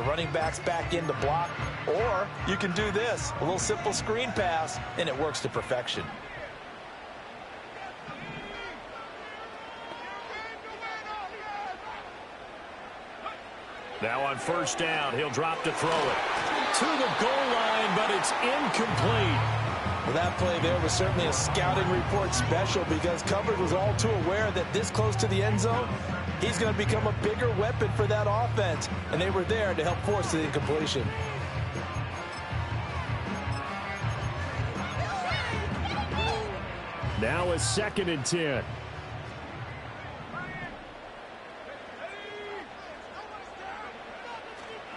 your running backs back in to block. Or you can do this, a little simple screen pass, and it works to perfection. Now on first down, he'll drop to throw it. To the goal line, but it's incomplete. Well, that play there was certainly a scouting report special because coverage was all too aware that this close to the end zone, he's going to become a bigger weapon for that offense. And they were there to help force the incompletion. Now a 2nd and 10.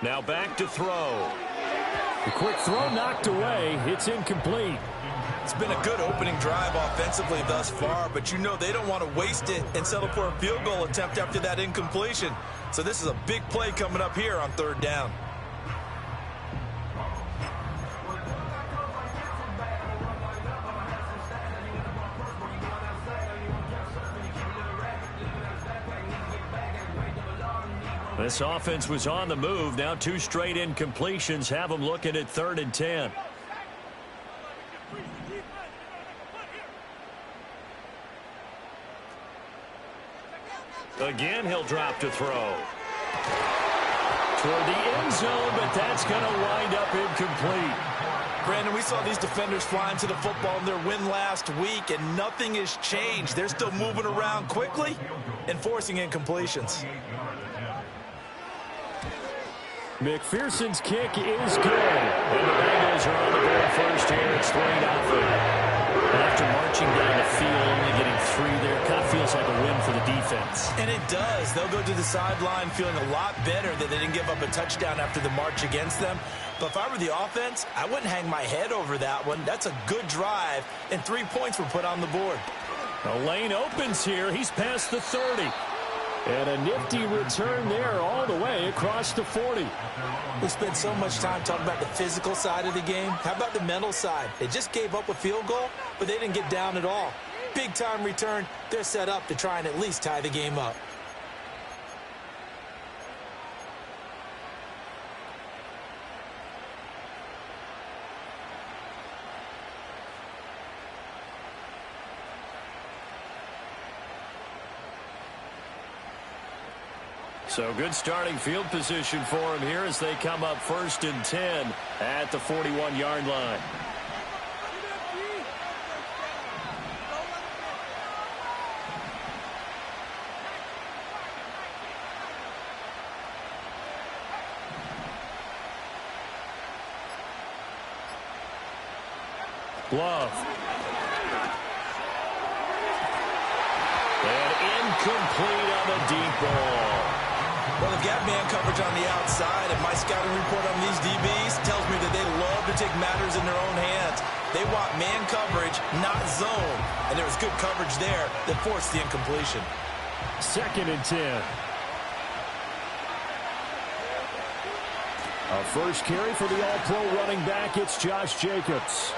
Now back to throw. The quick throw knocked away. It's incomplete. It's been a good opening drive offensively thus far, but you know they don't want to waste it and settle for a field goal attempt after that incompletion. So this is a big play coming up here on 3rd down. This offense was on the move. Now 2 straight incompletions have them looking at 3rd and 10. Again, he'll drop to throw. Toward the end zone, but that's going to wind up incomplete. Brandon, we saw these defenders flying to the football in their win last week, and nothing has changed. They're still moving around quickly and forcing incompletions. McPherson's kick is good. And the Bengals are on the board first here. It's 3-0. After marching down the field, only getting 3 there, kind of feels like a win for the defense. And it does. They'll go to the sideline feeling a lot better that they didn't give up a touchdown after the march against them. But if I were the offense, I wouldn't hang my head over that one. That's a good drive, and 3 points were put on the board. The lane opens here. He's past the 30. And a nifty return there all the way across the 40. We spent so much time talking about the physical side of the game. How about the mental side? They just gave up a field goal, but they didn't get down at all. Big-time return. They're set up to try and at least tie the game up. So good starting field position for him here as they come up 1st and 10 at the 41-yard line. Love. And incomplete on the deep ball. Well, they've got man coverage on the outside, and my scouting report on these DBs tells me that they love to take matters in their own hands. They want man coverage, not zone. And there was good coverage there that forced the incompletion. 2nd and 10. A first carry for the All-Pro running back. It's Josh Jacobs.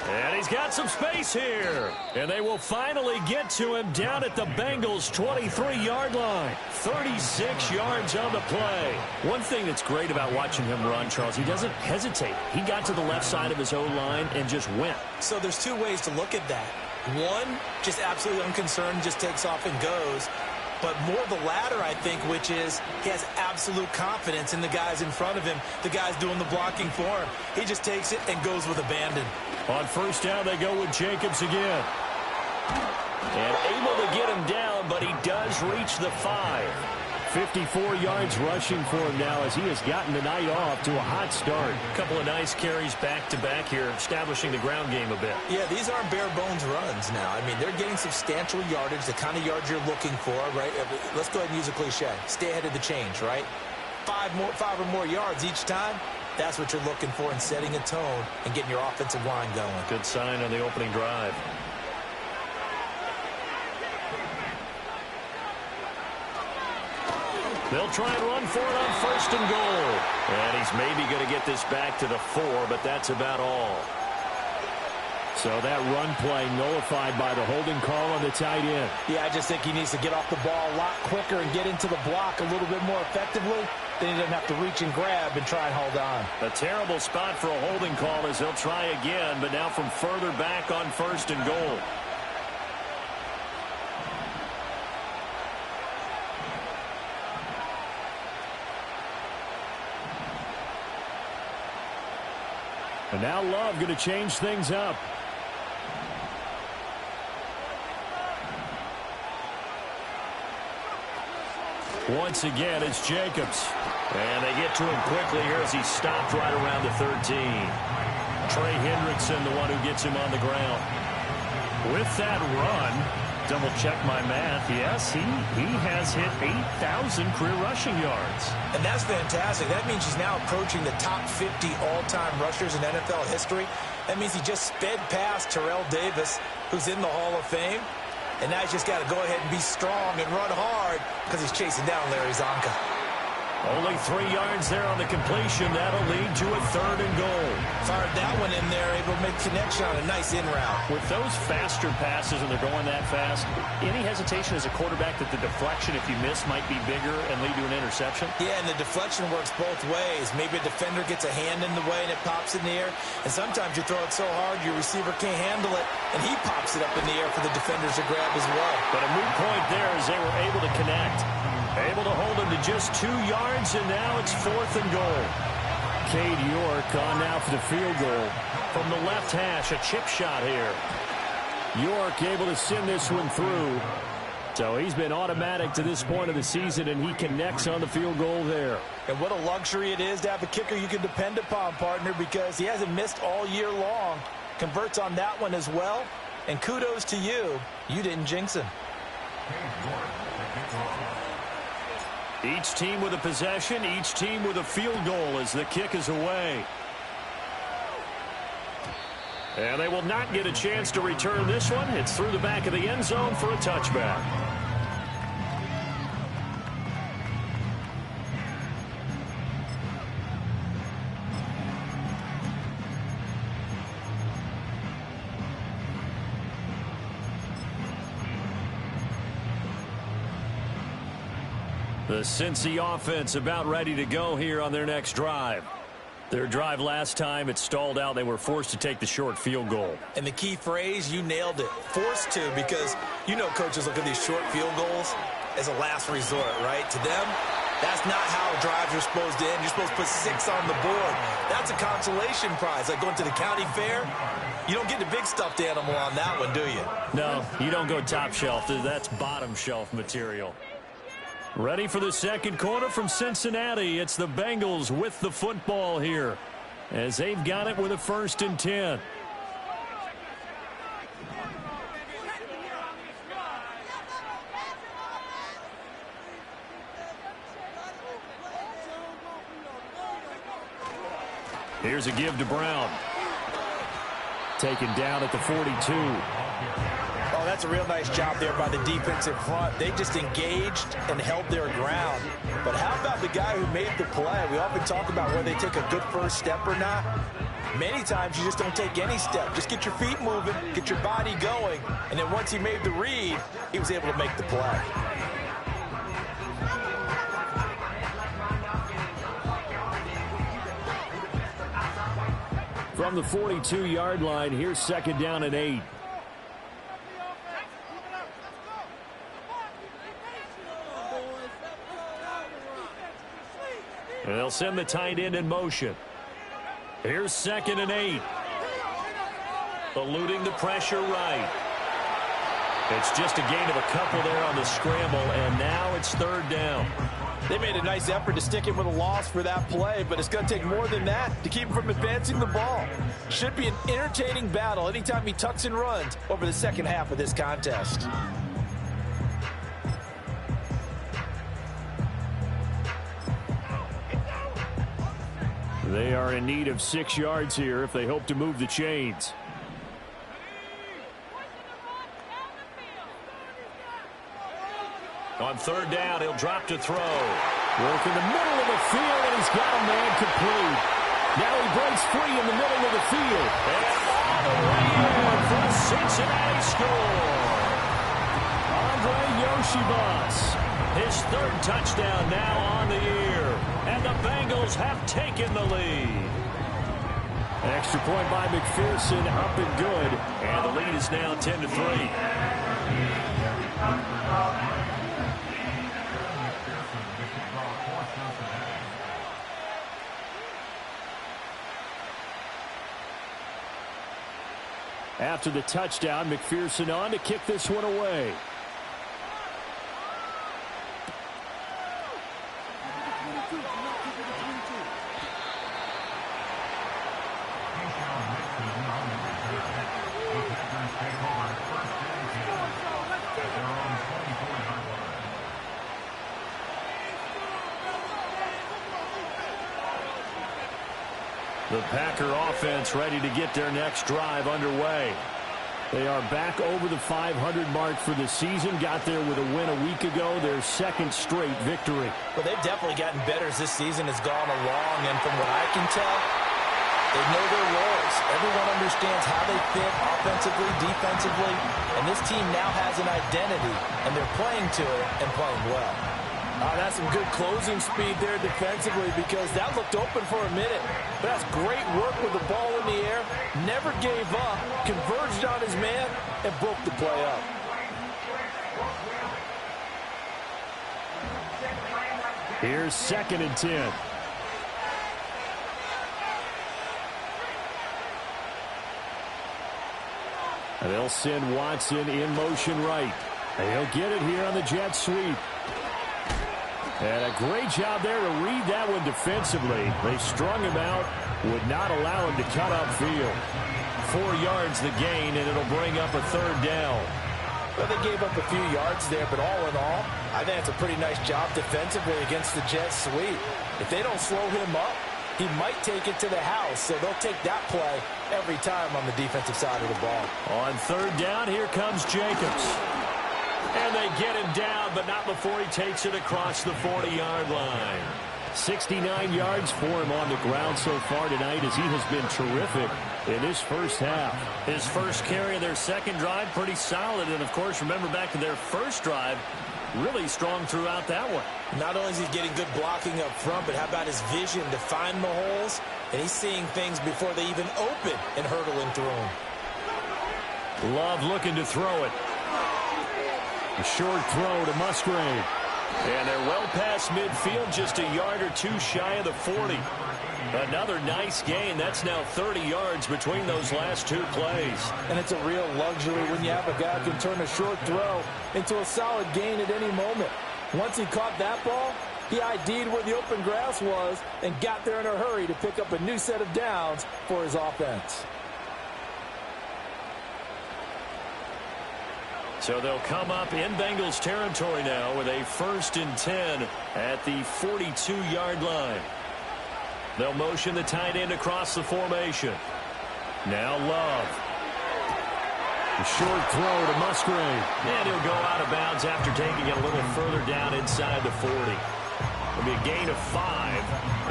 And he's got some space here. And they will finally get to him down at the Bengals' 23-yard line. 36 yards on the play. One thing that's great about watching him run, Charles, he doesn't hesitate. He got to the left side of his O-line and just went. So there's 2 ways to look at that. One, just absolutely unconcerned, just takes off and goes. But more the latter, I think, which is he has absolute confidence in the guys in front of him, the guys doing the blocking for him. He just takes it and goes with abandon. On first down, they go with Jacobs again. And able to get him down, but he does reach the 5. 54 yards rushing for him now as he has gotten the night off to a hot start. A couple of nice carries back-to-back here, establishing the ground game a bit. Yeah, these aren't bare-bones runs now. I mean, they're getting substantial yardage, the kind of yards you're looking for, right? Let's go ahead and use a cliche. Stay ahead of the change, right? 5 or more yards each time. That's what you're looking for in setting a tone and getting your offensive line going. Good sign on the opening drive. They'll try and run for it on 1st and goal. And he's maybe going to get this back to the 4, but that's about all. So that run play nullified by the holding call on the tight end. Yeah, I just think he needs to get off the ball a lot quicker and get into the block a little bit more effectively. then he doesn't have to reach and grab and try and hold on. A terrible spot for a holding call as he'll try again, but now from further back on 1st and goal. And now Love going to change things up. Once again, it's Jacobs. And they get to him quickly here as he stopped right around the 13. Trey Hendrickson, the one who gets him on the ground. With that run, double-check my math, yes, he has hit 8,000 career rushing yards. And that's fantastic. That means he's now approaching the top 50 all-time rushers in NFL history. That means he just sped past Terrell Davis, who's in the Hall of Fame. And now he's just got to go ahead and be strong and run hard because he's chasing down Larry Zonka. Only 3 yards there on the completion. That'll lead to a 3rd and goal. Fired that one in there, able to make connection on a nice in route. With those faster passes and they're going that fast, any hesitation as a quarterback that the deflection, if you miss, might be bigger and lead to an interception? Yeah, and the deflection works both ways. Maybe a defender gets a hand in the way and it pops in the air. And sometimes you throw it so hard your receiver can't handle it, and he pops it up in the air for the defenders to grab as well. But a moot point there as they were able to connect. Able to hold him to just 2 yards, and now it's 4th and goal. Cade York on now for the field goal. From the left hash, a chip shot here. York able to send this one through. So he's been automatic to this point of the season, and he connects on the field goal there. And what a luxury it is to have a kicker you can depend upon, partner, because he hasn't missed all year long. Converts on that one as well. And kudos to you. You didn't jinx him. Each team with a possession, each team with a field goal as the kick is away. And they will not get a chance to return this one. It's through the back of the end zone for a touchback. The Cincy offense about ready to go here on their next drive. Their drive last time, it stalled out. They were forced to take the short field goal. And the key phrase, you nailed it. Forced to, because you know coaches look at these short field goals as a last resort, right? To them, that's not how drives are supposed to end. You're supposed to put 6 on the board. That's a consolation prize. Like going to the county fair, you don't get the big stuffed animal on that one, do you? No, you don't go top shelf. That's bottom shelf material. Ready for the second quarter from Cincinnati. It's the Bengals with the football here as they've got it with a 1st and 10. Here's a give to Brown. Taken down at the 42. Oh, that's a real nice job there by the defensive front. They just engaged and held their ground. But how about the guy who made the play? We often talk about whether they take a good first step or not. Many times you just don't take any step. Just get your feet moving, get your body going, and then once he made the read, he was able to make the play. From the 42-yard line, here's 2nd down and 8. And they'll send the tight end in motion. Here's 2nd and 8. Eluding the pressure right. It's just a gain of a couple there on the scramble, and now it's 3rd down. They made a nice effort to stick him with a loss for that play, but it's going to take more than that to keep him from advancing the ball. Should be an entertaining battle anytime he tucks and runs over the second half of this contest. They are in need of 6 yards here if they hope to move the chains. On 3rd down, he'll drop to throw. Work in the middle of the field, and he's got a man complete. Now he breaks free in the middle of the field. And all the way in for a Cincinnati score. Andre Yoshibas, his 3rd touchdown now on the year. Bengals have taken the lead. Extra point by McPherson, up and good. And the lead is now 10-3. After the touchdown, McPherson on to kick this one away. The Packer offense ready to get their next drive underway. They are back over the 500 mark for the season. Got there with a win a week ago, their second straight victory. Well, they've definitely gotten better as this season has gone along, and from what I can tell, they know their roles. Everyone understands how they fit offensively, defensively, and this team now has an identity, and they're playing to it and playing well. That's some good closing speed there defensively, because that looked open for a minute. But that's great work with the ball in the air. Never gave up, converged on his man, and broke the play up. Here's 2nd and 10. They'll send Watson in motion right. And he'll get it here on the jet sweep. And a great job there to read that one defensively. They strung him out, would not allow him to cut upfield. 4 yards the gain, and it'll bring up a 3rd down. Well, they gave up a few yards there, but all in all, I think it's a pretty nice job defensively against the jet sweep. If they don't slow him up, he might take it to the house, so they'll take that play every time on the defensive side of the ball. On 3rd down, here comes Jacobs. And they get him down, but not before he takes it across the 40-yard line. 69 yards for him on the ground so far tonight, as he has been terrific in this first half. His first carry of their second drive, pretty solid. And, of course, remember back to their first drive, really strong throughout that one. Not only is he getting good blocking up front, but how about his vision to find the holes? And he's seeing things before they even open and hurdling through them. Love looking to throw it. A short throw to Musgrave. And they're well past midfield, just a yard or two shy of the 40. Another nice gain. That's now 30 yards between those last 2 plays. And it's a real luxury when you have a guy who can turn a short throw into a solid gain at any moment. Once he caught that ball, he ID'd where the open grass was and got there in a hurry to pick up a new set of downs for his offense. So they'll come up in Bengals territory now with a 1st and 10 at the 42-yard line. They'll motion the tight end across the formation. Now Love. A short throw to Musgrave. And he'll go out of bounds after taking it a little further down inside the 40. It'll be a gain of 5,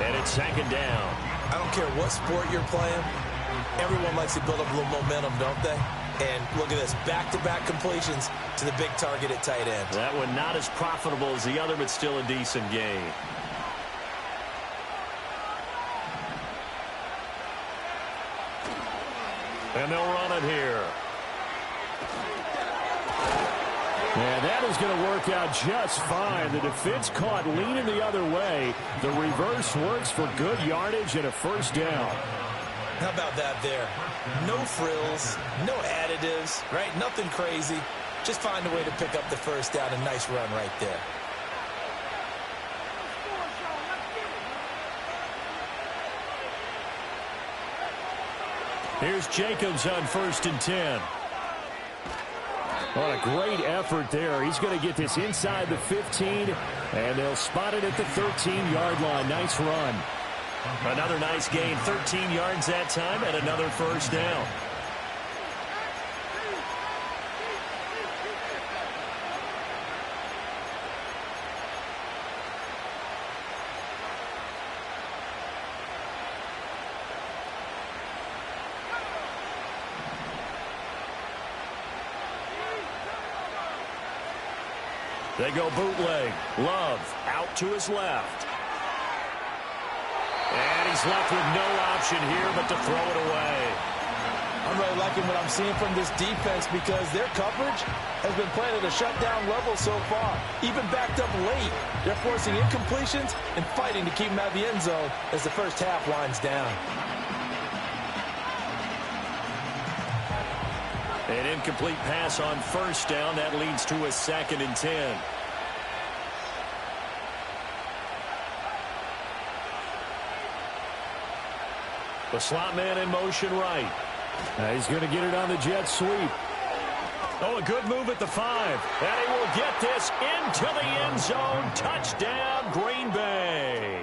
and it's 2nd down. I don't care what sport you're playing. Everyone likes to build up a little momentum, don't they? And look at this, back-to-back completions to the big target at tight end. That one not as profitable as the other, but still a decent gain. And they'll run it here. And that is going to work out just fine. The defense caught leaning the other way. The reverse works for good yardage and a 1st down. How about that there? No frills, no additives, right? Nothing crazy. Just find a way to pick up the 1st down. A nice run right there. Here's Jacobs on 1st and 10. What a great effort there. He's going to get this inside the 15, and they'll spot it at the 13-yard line. Nice run. Another nice gain, 13 yards that time, and another 1st down. They go bootleg. Love out to his left. He's left with no option here but to throw it away. I'm really liking what I'm seeing from this defense because their coverage has been playing at a shutdown level so far. Even backed up late, they're forcing incompletions and fighting to keep them out of the end zone as the first half winds down. An incomplete pass on first down. That leads to a 2nd and 10. The slot man in motion right. Now he's going to get it on the jet sweep. Oh, a good move at the 5. And he will get this into the end zone. Touchdown, Green Bay.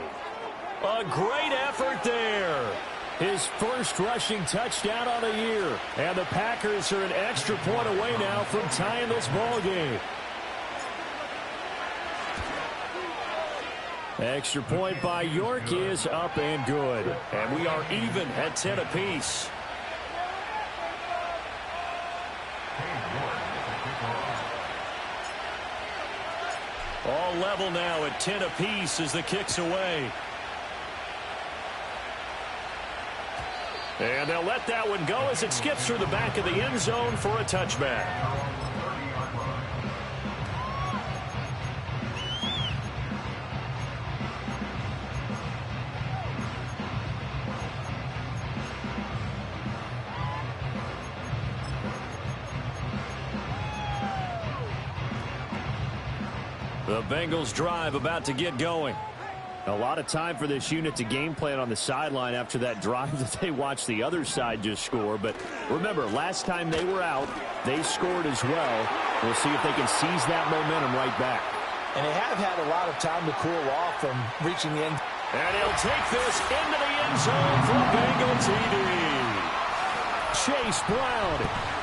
A great effort there. His first rushing touchdown on the year. And the Packers are an extra point away now from tying this ball game. Extra point by York is up and good. And we are even at 10 apiece. All level now at 10 apiece as the kick's away. And they'll let that one go as it skips through the back of the end zone for a touchback. The Bengals drive about to get going. A lot of time for this unit to game plan on the sideline after that drive that they watched the other side just score. But remember, last time they were out, they scored as well. We'll see if they can seize that momentum right back. And they have had a lot of time to cool off from reaching the end. And he'll take this into the end zone for a Bengal TD. Chase Brown,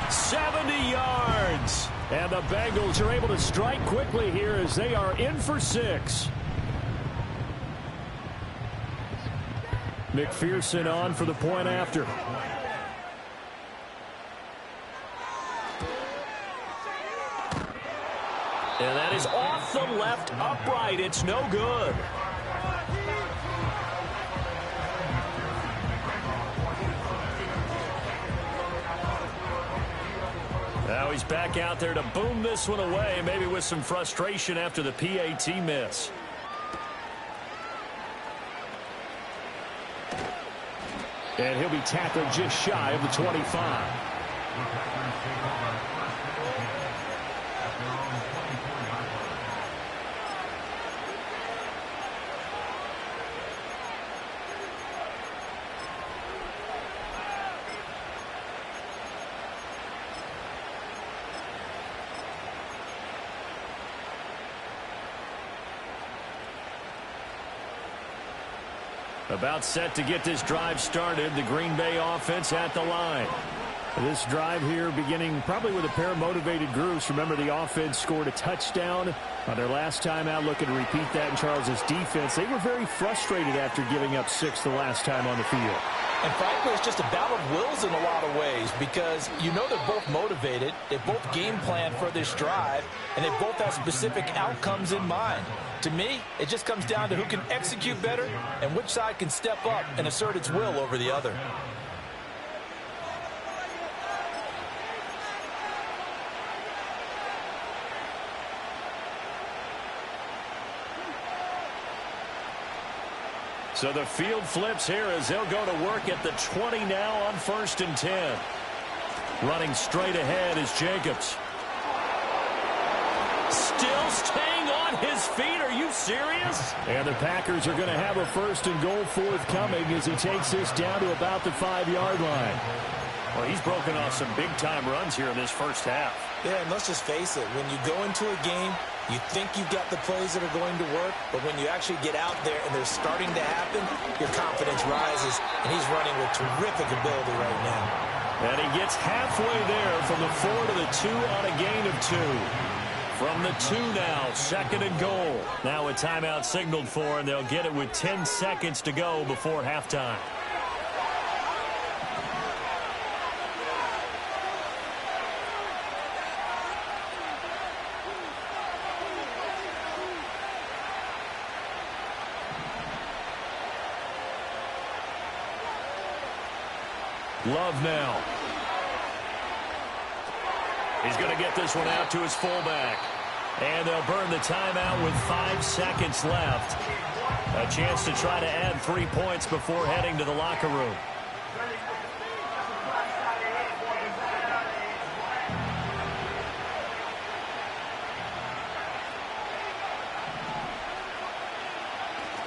70 yards. And the Bengals are able to strike quickly here as they are in for 6. McPherson on for the point after. And that is off the left upright. It's no good. Now he's back out there to boom this one away, maybe with some frustration after the PAT miss. And he'll be tackled just shy of the 25. About set to get this drive started. The Green Bay offense at the line. This drive here beginning probably with a pair of motivated groups. Remember, the offense scored a touchdown on their last time out. Looking to repeat that in Charles's defense. They were very frustrated after giving up 6 the last time on the field. And frankly, it's just a battle of wills in a lot of ways because you know they're both motivated. They both game plan for this drive, and they both have specific outcomes in mind. To me, it just comes down to who can execute better and which side can step up and assert its will over the other. So the field flips here as they'll go to work at the 20 now on 1st and 10. Running straight ahead is Jacobs. Still staying on his feet. Are you serious? And the Packers are going to have a 1st and goal forthcoming as he takes this down to about the 5-yard line. Well, he's broken off some big-time runs here in this first half. Yeah, and let's just face it. When you go into a game, you think you've got the plays that are going to work, but when you actually get out there and they're starting to happen, your confidence rises, and he's running with terrific ability right now. And he gets halfway there from the 4 to the 2 on a gain of 2. From the 2 now, 2nd and goal. Now a timeout signaled for, and they'll get it with 10 seconds to go before halftime. Love now. He's going to get this one out to his fullback. And they'll burn the timeout with 5 seconds left. A chance to try to add 3 points before heading to the locker room.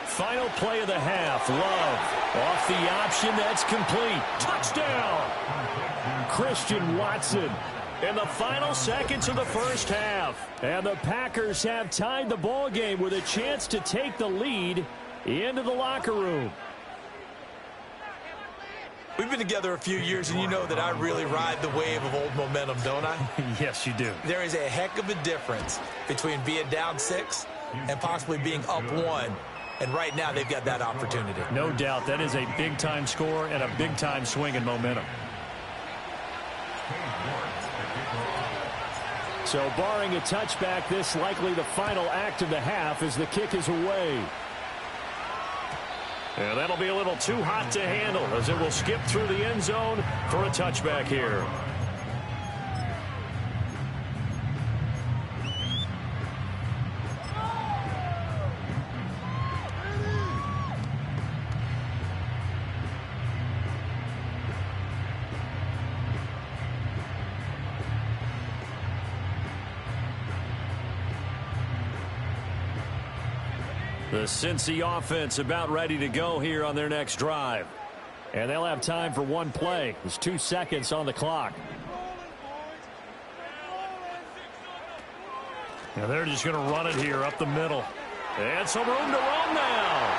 Final play of the half. Love off the option. That's complete. Touchdown. Christian Watson in the final seconds of the first half. And the Packers have tied the ball game with a chance to take the lead into the locker room. We've been together a few years, and you know that I really ride the wave of old momentum, don't I? Yes, you do. There is a heck of a difference between being down 6 and possibly being up 1. And right now, they've got that opportunity. No doubt. That is a big-time score and a big-time swing in momentum. So barring a touchback, this likely the final act of the half as the kick is away. And that'll be a little too hot to handle as it will skip through the end zone for a touchback here. The Cincy offense about ready to go here on their next drive. And they'll have time for one play. There's 2 seconds on the clock. And they're just going to run it here up the middle. And some room to run now.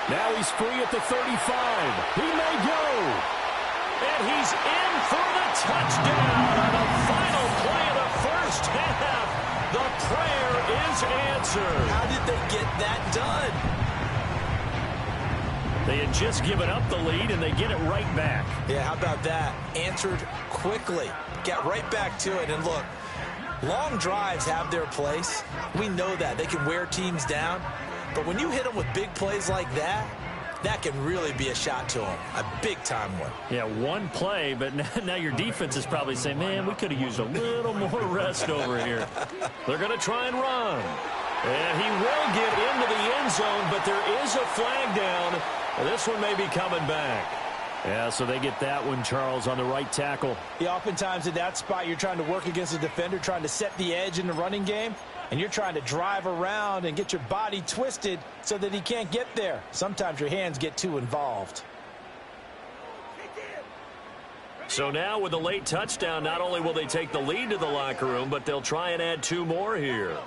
Now he's free at the 35. He may go. And he's in for the touchdown on the final play of the first half. The prayer is answered. How did they get that done? They had just given up the lead, and they get it right back. Yeah, how about that? Answered quickly. Got right back to it. And look, long drives have their place. We know that. They can wear teams down. But when you hit them with big plays like that, that can really be a shot to them. A big-time one. Yeah, one play, but now your defense is probably saying, man, we could have used a little more rest over here. They're going to try and run. And he will get into the end zone, but there is a flag down. This one may be coming back. Yeah, so they get that one, Charles, on the right tackle. Yeah, oftentimes at that spot, you're trying to work against a defender, trying to set the edge in the running game, and you're trying to drive around and get your body twisted so that he can't get there. Sometimes your hands get too involved. So now with the late touchdown, not only will they take the lead to the locker room, but they'll try and add 2 more here.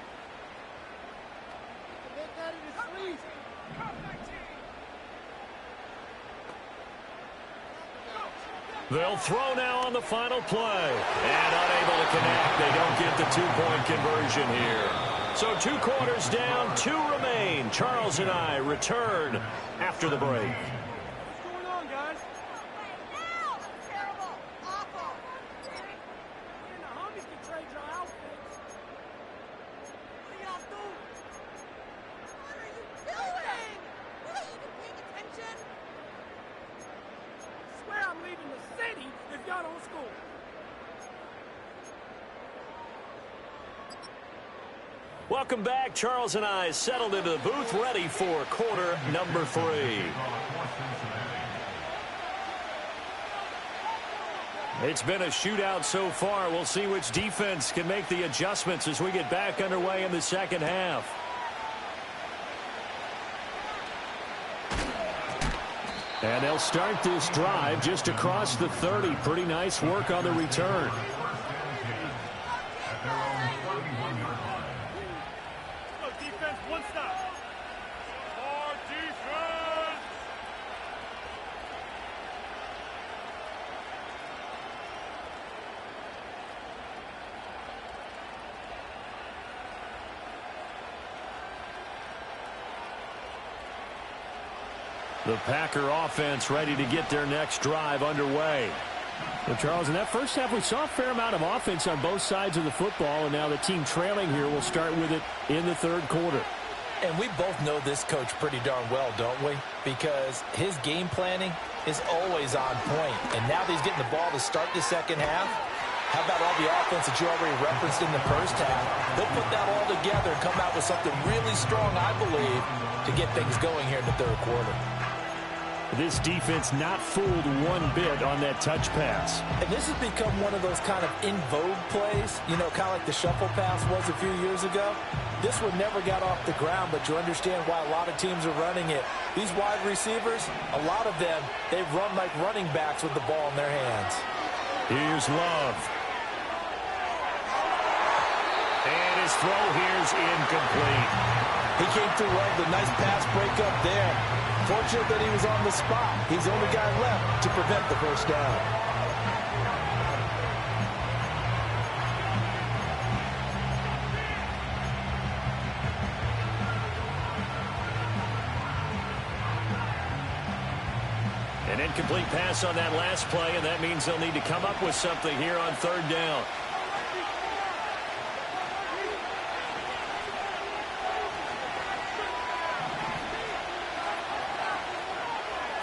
They'll throw now on the final play. And unable to connect. They don't get the 2-point conversion here. So 2 quarters down, 2 remain. Charles and I return after the break. What's going on, guys? Terrible. Awful. The homies can trade your outfits. What are y'all doing? What are you doing? Are you even paying attention? I swear I'm leaving the city if y'all don't score. Welcome back. Charles and I settled into the booth, ready for quarter number 3. It's been a shootout so far. We'll see which defense can make the adjustments as we get back underway in the second half. And they'll start this drive just across the 30. Pretty nice work on the return. Defense, one stop. Our defense. The Packer offense ready to get their next drive underway. Well, Charles, in that first half, we saw a fair amount of offense on both sides of the football, and now the team trailing here will start with it in the third quarter. And we both know this coach pretty darn well, don't we? Because his game planning is always on point. And now that he's getting the ball to start the second half, how about all the offense that you already referenced in the first half? He'll put that all together and come out with something really strong, I believe, to get things going here in the third quarter. This defense not fooled one bit on that touch pass. And this has become one of those kind of in vogue plays, you know, kind of like the shuffle pass was a few years ago. This one never got off the ground, but you understand why a lot of teams are running it. These wide receivers, a lot of them, they run like running backs with the ball in their hands. Here's Love. And his throw here's incomplete. He came through well with a nice pass breakup there. Fortunate that he was on the spot. He's the only guy left to prevent the first down. An incomplete pass on that last play, and that means they'll need to come up with something here on third down.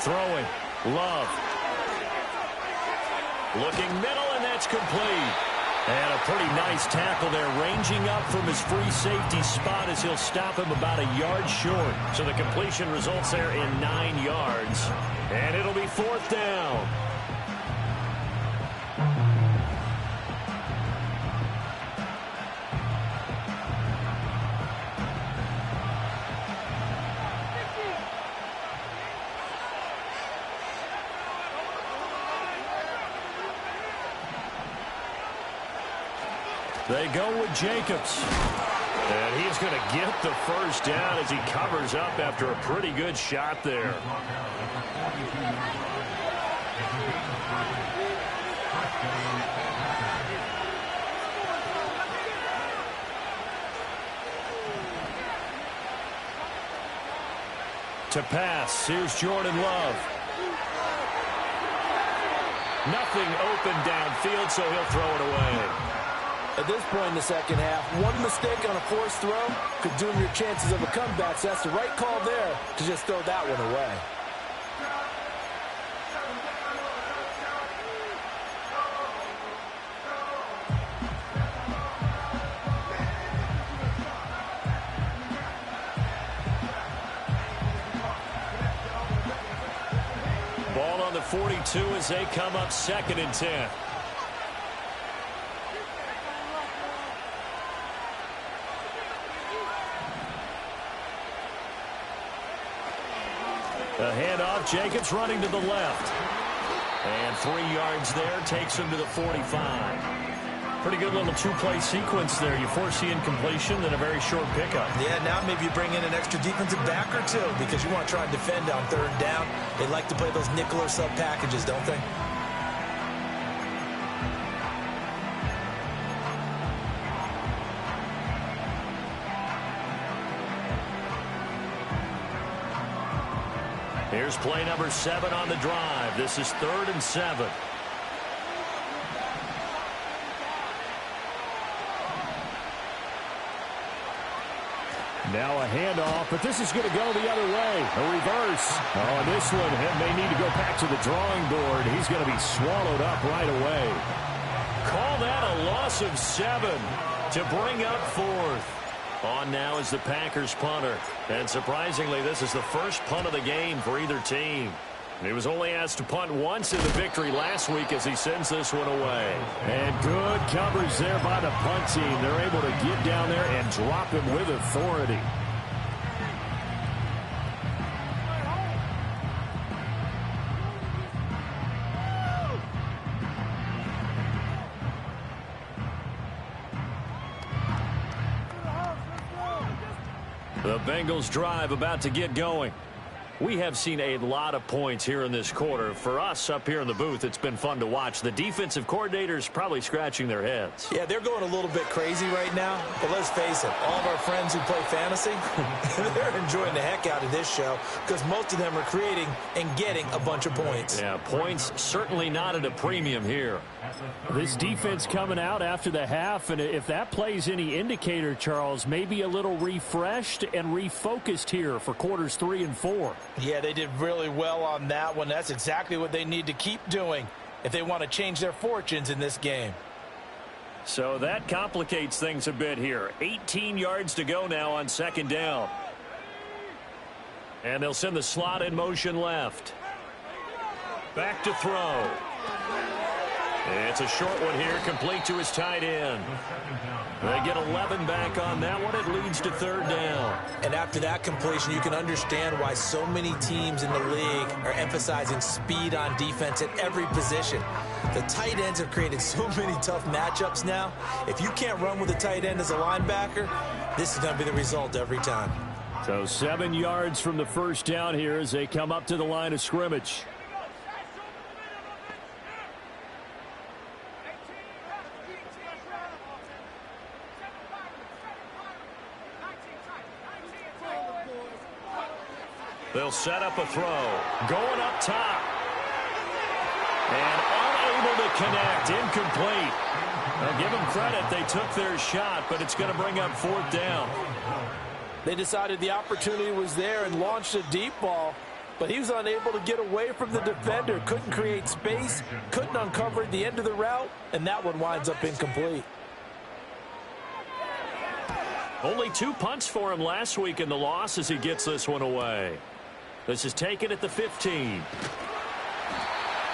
Throwing. Love. Looking middle, and that's complete. And a pretty nice tackle there, ranging up from his free safety spot as he'll stop him about a yard short. So the completion results there in 9 yards. And it'll be fourth down. They go with Jacobs. And he's going to get the first down as he covers up after a pretty good shot there. To pass, here's Jordan Love. Nothing open downfield, so he'll throw it away. At this point in the second half, one mistake on a forced throw could doom your chances of a comeback. So that's the right call there to just throw that one away. Ball on the 42 as they come up 2nd and 10. A handoff, Jacobs running to the left. And 3 yards there, takes him to the 45. Pretty good little two-play sequence there. You force the incompletion, then a very short pickup. Yeah, now maybe you bring in an extra defensive back or two because you want to try and defend on third down. They like to play those nickel or sub packages, don't they? Here's play number 7 on the drive. This is 3rd and 7. Now a handoff, but this is going to go the other way. A reverse. Oh, this one may need to go back to the drawing board. He's going to be swallowed up right away. Call that a loss of 7 to bring up 4th. On now is the Packers punter. And surprisingly, this is the first punt of the game for either team. He was only asked to punt once in the victory last week as he sends this one away. And good coverage there by the punt team. They're able to get down there and drop him with authority. The Bengals drive about to get going. We have seen a lot of points here in this quarter. For us up here in the booth, it's been fun to watch. The defensive coordinators probably scratching their heads. Yeah, they're going a little bit crazy right now. But let's face it, all of our friends who play fantasy, they're enjoying the heck out of this show because most of them are creating and getting a bunch of points. Yeah, points certainly not at a premium here. This defense coming out after the half, and if that plays any indicator, Charles, maybe a little refreshed and refocused here for quarters 3 and 4. Yeah, they did really well on that one. That's exactly what they need to keep doing if they want to change their fortunes in this game. So that complicates things a bit here. 18 yards to go now on second down. And they'll send the slot in motion left. Back to throw. It's a short one here, complete to his tight end. They get 11 back on that one. It leads to third down. And after that completion, you can understand why so many teams in the league are emphasizing speed on defense at every position. The tight ends have created so many tough matchups now. If you can't run with a tight end as a linebacker, this is going to be the result every time. So 7 yards from the first down here as they come up to the line of scrimmage. They'll set up a throw. Going up top. And unable to connect. Incomplete. Now give them credit. They took their shot, but it's going to bring up fourth down. They decided the opportunity was there and launched a deep ball, but he was unable to get away from the defender. Couldn't create space, couldn't uncover the end of the route, and that one winds up incomplete. Only 2 punts for him last week in the loss as he gets this one away. This is taken at the 15.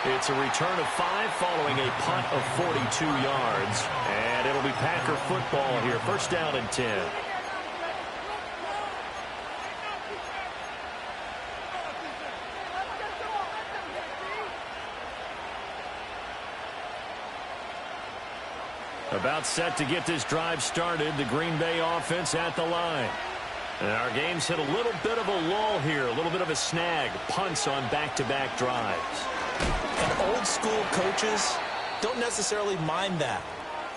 It's a return of 5 following a punt of 42 yards. And it'll be Packer football here. First down and 10. About set to get this drive started. The Green Bay offense at the line. And our game's hit a little bit of a lull here. A little bit of a snag. Punts on back-to-back drives. And old school coaches don't necessarily mind that.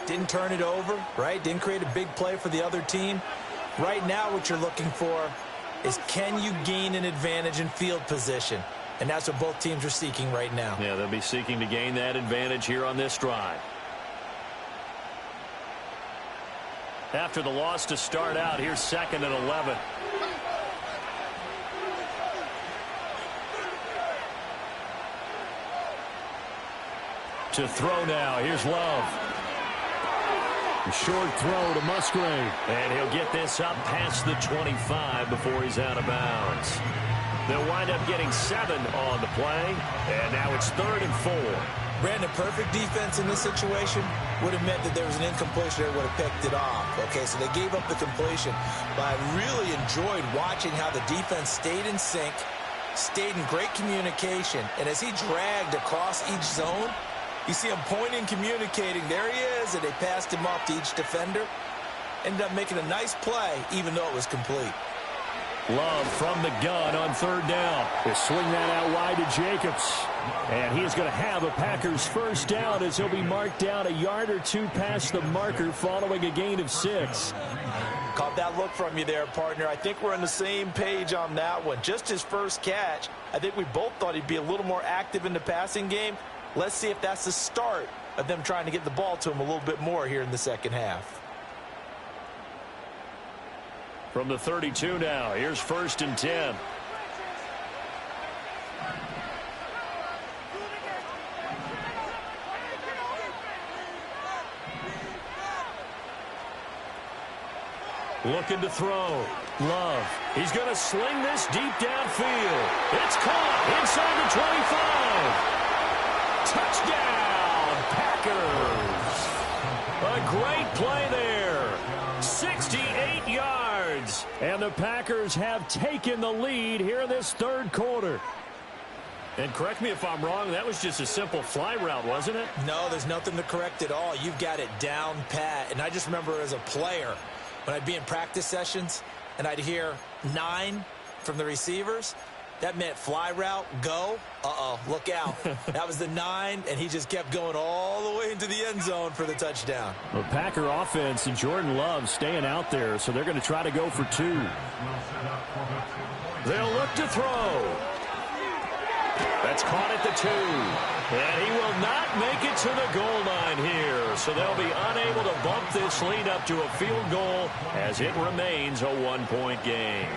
Didn't turn it over, right? Didn't create a big play for the other team. Right now what you're looking for is, can you gain an advantage in field position? And that's what both teams are seeking right now. Yeah, they'll be seeking to gain that advantage here on this drive. After the loss to start out, here's 2nd and 11. To throw now, here's Love. A short throw to Musgrave. And he'll get this up past the 25 before he's out of bounds. They'll wind up getting 7 on the play, and now it's 3rd and 4. Brandon, perfect defense in this situation would have meant that there was an incompletion. They would have picked it off. Okay, so they gave up the completion. But I really enjoyed watching how the defense stayed in sync, stayed in great communication. And as he dragged across each zone, you see him pointing, communicating. There he is, and they passed him off to each defender. Ended up making a nice play, even though it was complete. Love from the gun on 3rd down. They swing that out wide to Jacobs. And he is going to have a Packers first down as he'll be marked down a yard or 2 past the marker following a gain of 6. Caught that look from you there, partner. I think we're on the same page on that one. Just his first catch. I think we both thought he'd be a little more active in the passing game. Let's see if that's the start of them trying to get the ball to him a little bit more here in the second half. From the 32 now, here's 1st and 10. Looking to throw. Love. He's going to sling this deep downfield. It's caught inside the 25. Touchdown, Packers. A great play there. 68 yards. And the Packers have taken the lead here in this 3rd quarter. And correct me if I'm wrong, that was just a simple fly route, wasn't it? No, there's nothing to correct at all. You've got it down pat. And I just remember as a player, when I'd be in practice sessions and I'd hear 9 from the receivers, that meant fly route, go. Uh-oh, look out. That was the 9, and he just kept going all the way into the end zone for the touchdown. The Packer offense and Jordan Love staying out there, so they're going to try to go for 2. They'll look to throw. That's caught at the 2. And he will not make it to the goal line here. So they'll be unable to bump this lead up to a field goal as it remains a 1-point game.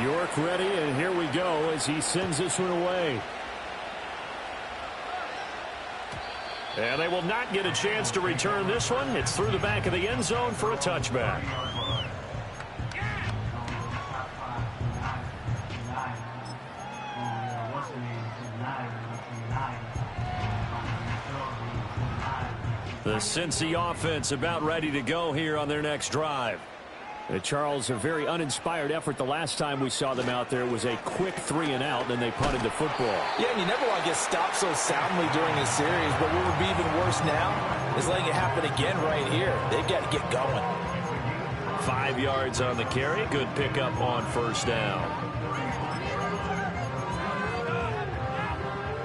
York ready, and here we go as he sends this one away. And they will not get a chance to return this one. It's through the back of the end zone for a touchback. The Cincy offense about ready to go here on their next drive. Charles, a very uninspired effort the last time we saw them out there. It was a quick 3-and-out, then they punted the football. Yeah, and you never want to get stopped so soundly during a series, but what would be even worse now is letting it happen again right here. They've got to get going. 5 yards on the carry. Good pickup on first down.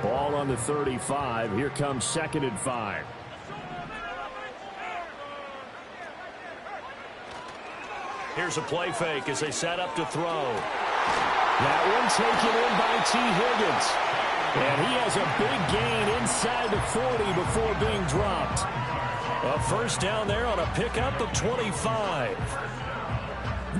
Ball on the 35. Here comes 2nd and 5. Here's a play fake as they set up to throw. That one taken in by T. Higgins. And he has a big gain inside the 40 before being dropped. A first down there on a pickup of 25.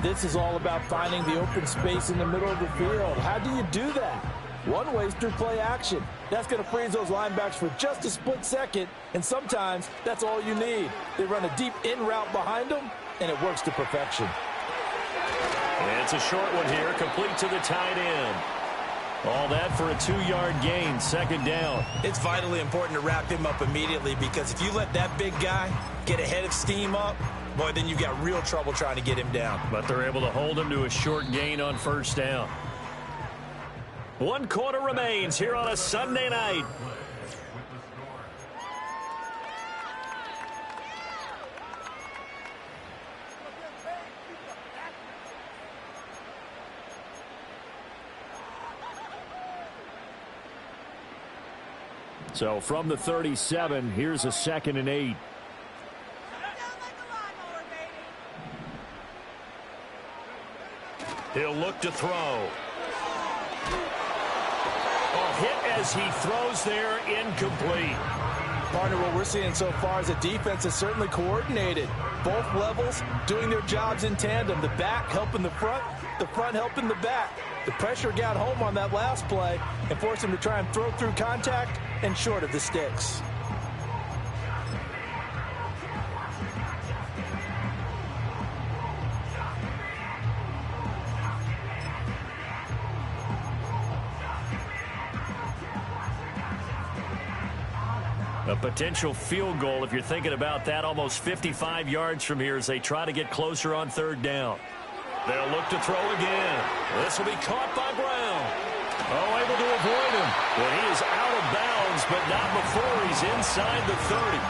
This is all about finding the open space in the middle of the field. How do you do that? One way is through play action. That's going to freeze those linebackers for just a split second, and sometimes that's all you need. They run a deep in route behind them, and it works to perfection. It's a short one here, complete to the tight end. All that for a 2-yard gain, 2nd down. It's vitally important to wrap him up immediately, because if you let that big guy get ahead of steam up, boy, then you've got real trouble trying to get him down. But they're able to hold him to a short gain on first down. 1 quarter remains here on a Sunday night. So from the 37, here's a 2nd and 8. He'll look to throw. A hit as he throws there, incomplete. Partner, what we're seeing so far is a defense is certainly coordinated. Both levels doing their jobs in tandem. The back helping the front helping the back. The pressure got home on that last play and forced him to try and throw through contact and short of the sticks. A potential field goal, if you're thinking about that, almost 55 yards from here as they try to get closer on 3rd down. They'll look to throw again. This will be caught by Brown. Oh, able to avoid him. Well, he is out of bounds, but not before he's inside the 30.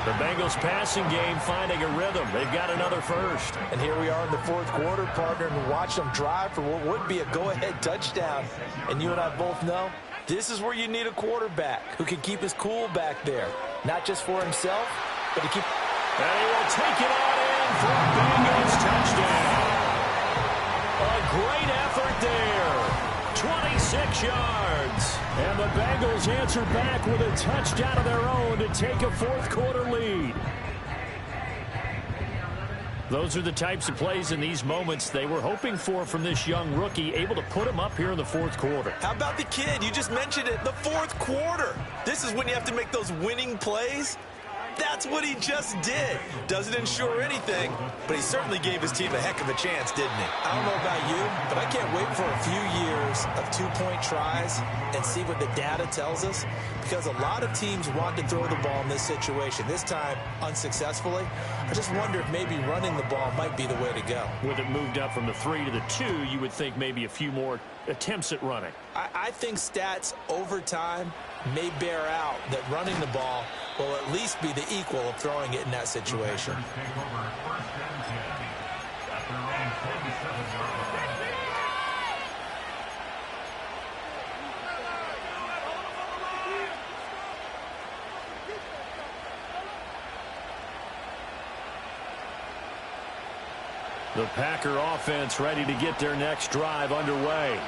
The Bengals passing game finding a rhythm. They've got another first. And here we are in the 4th quarter, partner, and watch them drive for what would be a go-ahead touchdown. And you and I both know this is where you need a quarterback who can keep his cool back there. Not just for himself, but to keep... And he will take it on in for a Bengals touchdown. A great effort there. 26 yards. And the Bengals answer back with a touchdown of their own to take a 4th quarter lead. Those are the types of plays in these moments they were hoping for from this young rookie, able to put him up here in the 4th quarter. How about the kid? You just mentioned it, the 4th quarter. This is when you have to make those winning plays. That's what he just did. Doesn't ensure anything, but he certainly gave his team a heck of a chance, didn't he? I don't know about you, but I can't wait for a few years of 2-point tries and see what the data tells us, because a lot of teams want to throw the ball in this situation. This time, unsuccessfully. I just wonder if maybe running the ball might be the way to go. With it moved up from the 3 to the 2, you would think maybe a few more attempts at running. I think stats over time may bear out that running the ball will at least be the equal of throwing it in that situation. The Packer offense ready to get their next drive underway.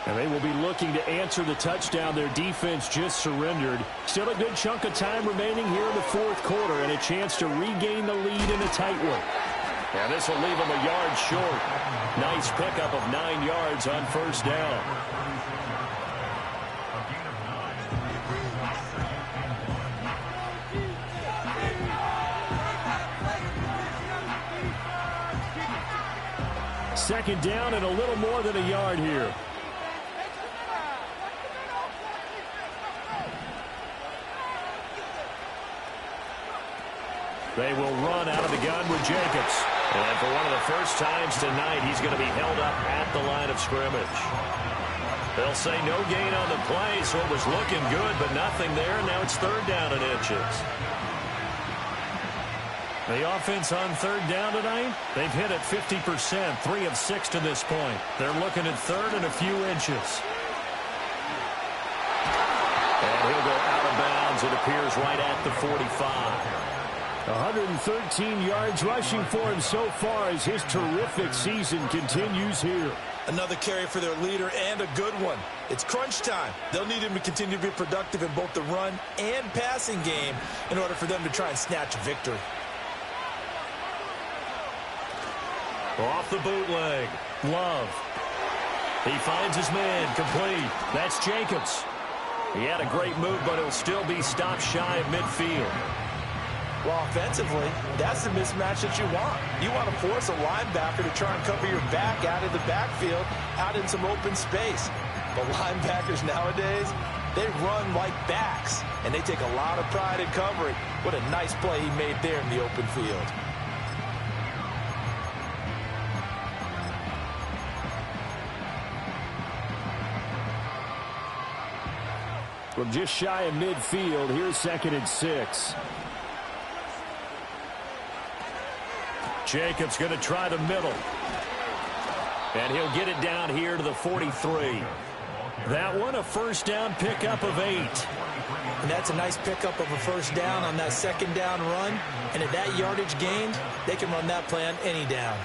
And they will be looking to answer the touchdown their defense just surrendered. Still a good chunk of time remaining here in the 4th quarter and a chance to regain the lead in a tight one. And this will leave him a yard short. Nice pickup of 9 yards on first down. Second down and a little more than a yard here. They will run out of the gun with Jacobs. And for one of the first times tonight, he's going to be held up at the line of scrimmage. They'll say no gain on the play, so it was looking good, but nothing there. Now it's third down and inches. The offense on third down tonight, they've hit it 50%, 3 of 6 to this point. They're looking at third and a few inches. And he'll go out of bounds, it appears, right at the 45. 113 yards rushing for him so far as his terrific season continues here. Another carry for their leader and a good one. It's crunch time. They'll need him to continue to be productive in both the run and passing game in order for them to try and snatch a victory. Off the bootleg. Love. He finds his man. Complete. That's Jacobs. He had a great move, but he'll still be stopped shy of midfield. Well, offensively, that's the mismatch that you want. You want to force a linebacker to try and cover your back out of the backfield, out in some open space. But linebackers nowadays, they run like backs, and they take a lot of pride in covering. What a nice play he made there in the open field. From just shy of midfield, here's 2nd and 6. Jacobs going to try the middle. And he'll get it down here to the 43. That one, a first down pickup of 8. And that's a nice pickup of a first down on that second down run. And at that yardage gained, they can run that play on any down.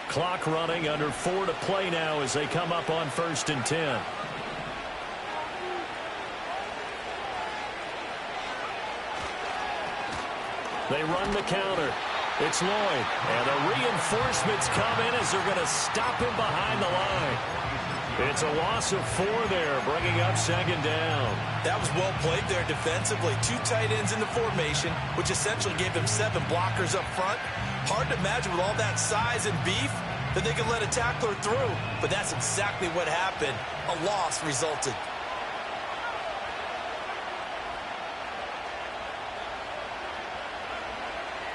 Clock running, under 4 to play now as they come up on 1st and 10. They run the counter. It's Lloyd. And the reinforcements come in as they're going to stop him behind the line. It's a loss of 4 there, bringing up 2nd down. That was well played there defensively. 2 tight ends in the formation, which essentially gave them 7 blockers up front. Hard to imagine with all that size and beef that they could let a tackler through. But that's exactly what happened. A loss resulted.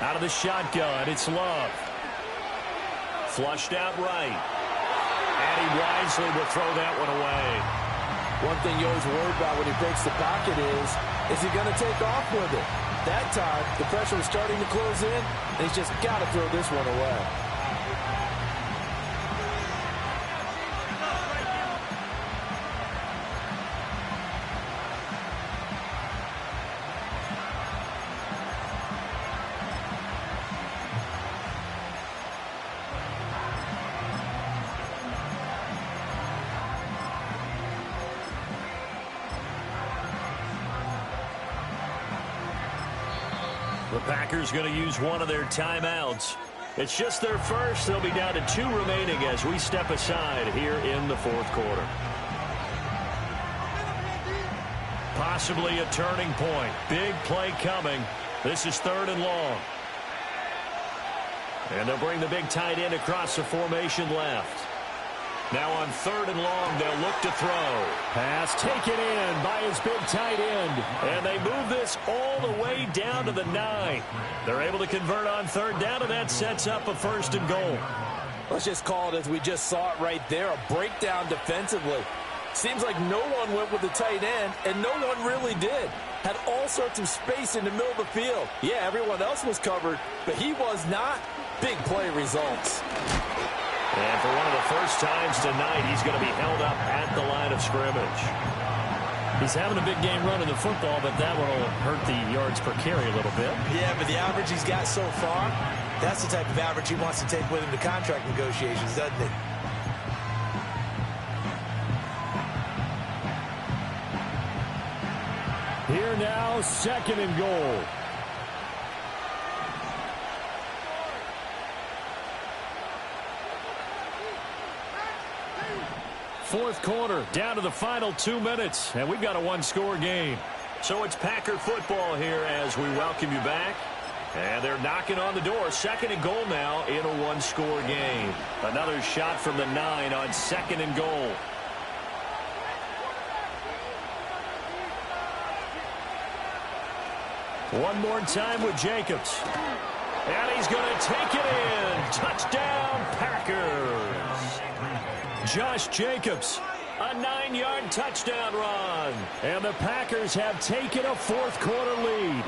Out of the shotgun, it's Love. Flushed out right. And he wisely will throw that one away. One thing you always worry about when he breaks the pocket is he going to take off with it? That time, the pressure was starting to close in, and he's just got to throw this one away. The Packers going to use one of their timeouts. It's just their first. They'll be down to 2 remaining as we step aside here in the 4th quarter. Possibly a turning point. Big play coming. This is 3rd and long. And they'll bring the big tight end across the formation left. Now on 3rd and long, they'll look to throw. Pass taken in by his big tight end. And they move this all the way down to the 9. They're able to convert on 3rd down, and that sets up a 1st and goal. Let's just call it as we just saw it right there, a breakdown defensively. Seems like no one went with the tight end, and no one really did. Had all sorts of space in the middle of the field. Yeah, everyone else was covered, but he was not. Big play results. And for one of the first times tonight, he's going to be held up at the line of scrimmage. He's having a big game running the football, but that one will hurt the yards per carry a little bit. Yeah, but the average he's got so far, that's the type of average he wants to take with him to contract negotiations, doesn't he? now 2nd and goal. Fourth quarter, down to the final 2 minutes, and we've got a one-score game. So it's Packer football here as we welcome you back. And they're knocking on the door. 2nd and goal now in a one-score game. Another shot from the 9 on 2nd and goal. One more time with Jacobs. And he's going to take it in. Touchdown, Packers. Josh Jacobs, a 9-yard touchdown run. And the Packers have taken a fourth-quarter lead.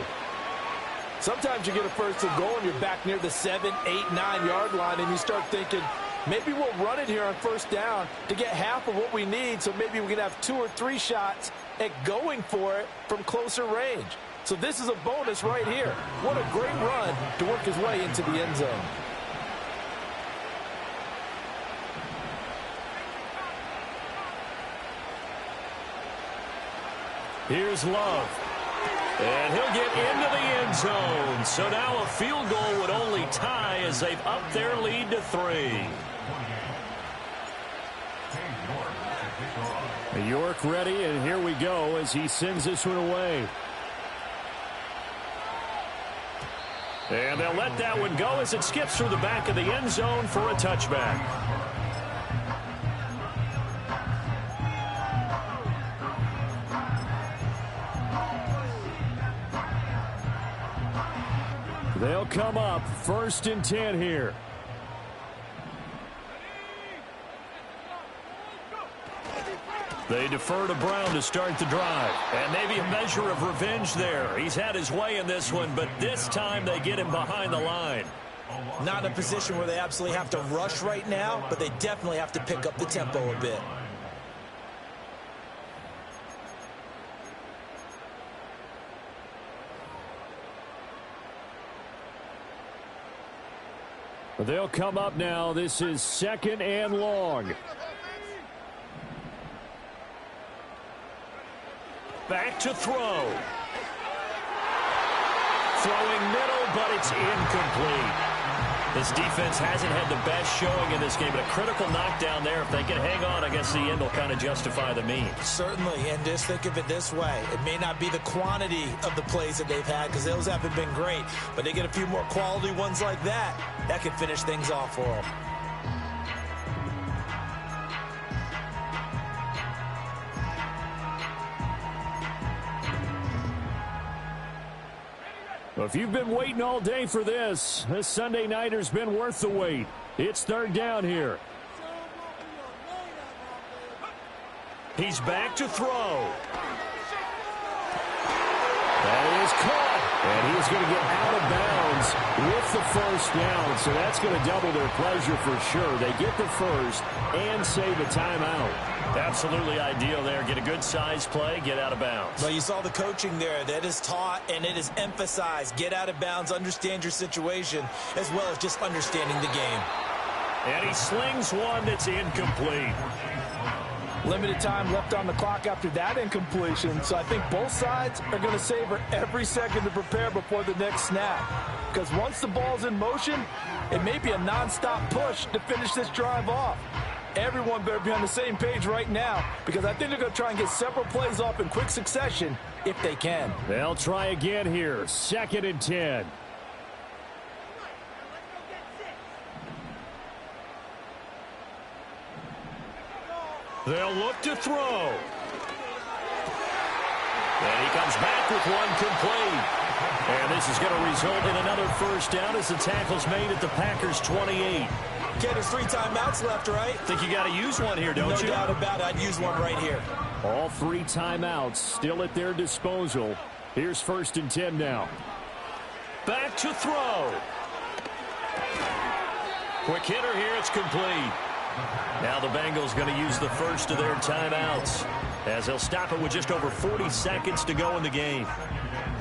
Sometimes you get a first and goal and you're back near the 7, 8, 9-yard line, and you start thinking, maybe we'll run it here on first down to get half of what we need, so maybe we can have 2 or 3 shots at going for it from closer range. So this is a bonus right here. What a great run to work his way into the end zone. Here's Love. And he'll get into the end zone. So now a field goal would only tie as they've upped their lead to 3. York ready, and here we go as he sends this one away. And they'll let that one go as it skips through the back of the end zone for a touchback. They'll come up 1st and 10 here. They defer to Brown to start the drive. And maybe a measure of revenge there. He's had his way in this one, but this time they get him behind the line. Not in a position where they absolutely have to rush right now, but they definitely have to pick up the tempo a bit. They'll come up now. This is 2nd and long. Back to throw. Throwing middle, but it's incomplete. This defense hasn't had the best showing in this game, but a critical knockdown there. If they can hang on, I guess the end will kind of justify the means. Certainly, and just think of it this way. It may not be the quantity of the plays that they've had because those haven't been great, but they get a few more quality ones like that. That can finish things off for them. If you've been waiting all day for this Sunday nighter's been worth the wait. It's 3rd down here. He's back to throw. That is caught. And he's going to get out of bounds with the first down. So that's going to double their pleasure for sure. They get the first and save a timeout. Absolutely ideal there. Get a good size play, get out of bounds. Well, you saw the coaching there. That is taught and it is emphasized. Get out of bounds, understand your situation, as well as just understanding the game. And he slings one that's incomplete. Limited time left on the clock after that incompletion, so I think both sides are going to savor every second to prepare before the next snap. Because once the ball's in motion, it may be a nonstop push to finish this drive off. Everyone better be on the same page right now, because I think they're going to try and get several plays off in quick succession if they can. They'll try again here. 2nd and 10. They'll look to throw. And he comes back with one complete. And this is going to result in another first down as the tackle's made at the Packers' 28. Okay, there's 3 timeouts left, right? Think you got to use one here, don't you? No doubt about it. I'd use one right here. All 3 timeouts still at their disposal. Here's 1st and 10 now. Back to throw. Quick hitter here. It's complete. Now the Bengals going to use the first of their timeouts as they'll stop it with just over 40 seconds to go in the game.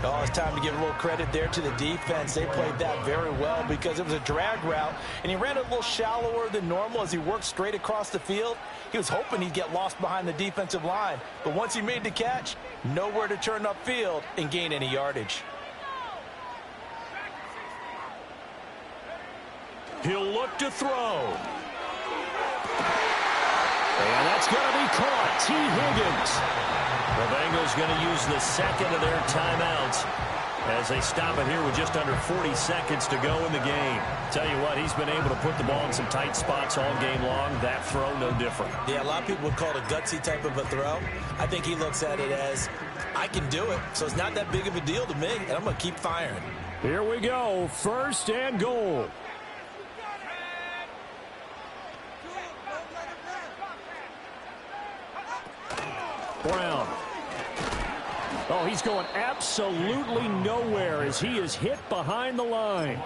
Oh, it's time to give a little credit there to the defense. They played that very well because it was a drag route, and he ran a little shallower than normal as he worked straight across the field. He was hoping he'd get lost behind the defensive line, but once he made the catch, nowhere to turn upfield and gain any yardage. He'll look to throw. And that's going to be caught. T. Higgins. The Bengals going to use the second of their timeouts as they stop it here with just under 40 seconds to go in the game. Tell you what, he's been able to put the ball in some tight spots all game long. That throw, no different. Yeah, a lot of people would call it a gutsy type of a throw. I think he looks at it as, I can do it, so it's not that big of a deal to me, and I'm going to keep firing. Here we go, 1st and goal. Brown. Oh, he's going absolutely nowhere as he is hit behind the line.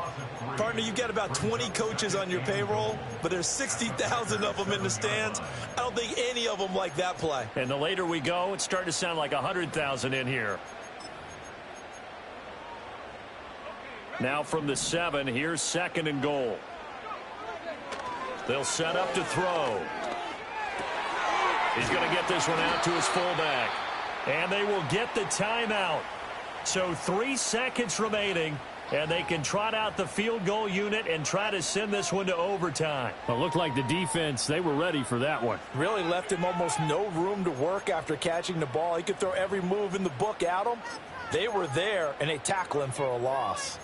Partner, you've got about 20 coaches on your payroll, but there's 60,000 of them in the stands. I don't think any of them like that play. And the later we go, it's starting to sound like 100,000 in here. Now from the 7, here's 2nd and goal. They'll set up to throw. He's going to get this one out to his fullback. And they will get the timeout. So 3 seconds remaining, and they can trot out the field goal unit and try to send this one to overtime. Well, it looked like the defense, they were ready for that one. Really left him almost no room to work after catching the ball. He could throw every move in the book at him. They were there, and they tackle him for a loss.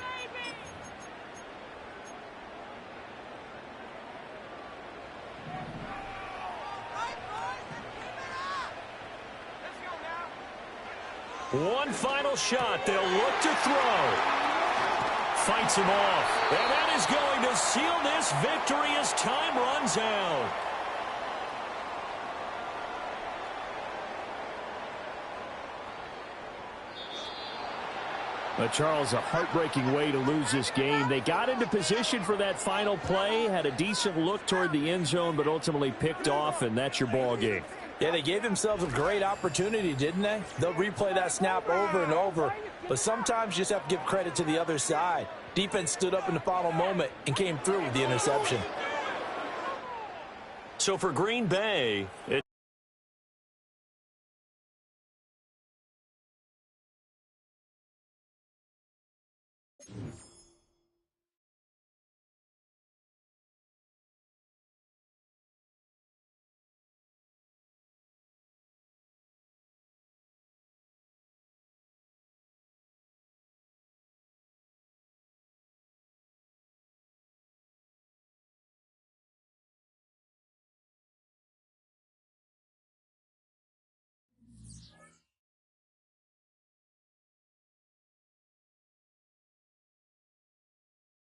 One final shot. They'll look to throw. Fights him off. And that is going to seal this victory as time runs out. But Charles, a heartbreaking way to lose this game. They got into position for that final play, had a decent look toward the end zone, but ultimately picked off, and that's your ball game. Yeah, they gave themselves a great opportunity, didn't they? They'll replay that snap over and over, but sometimes you just have to give credit to the other side. Defense stood up in the final moment and came through with the interception. So for Green Bay,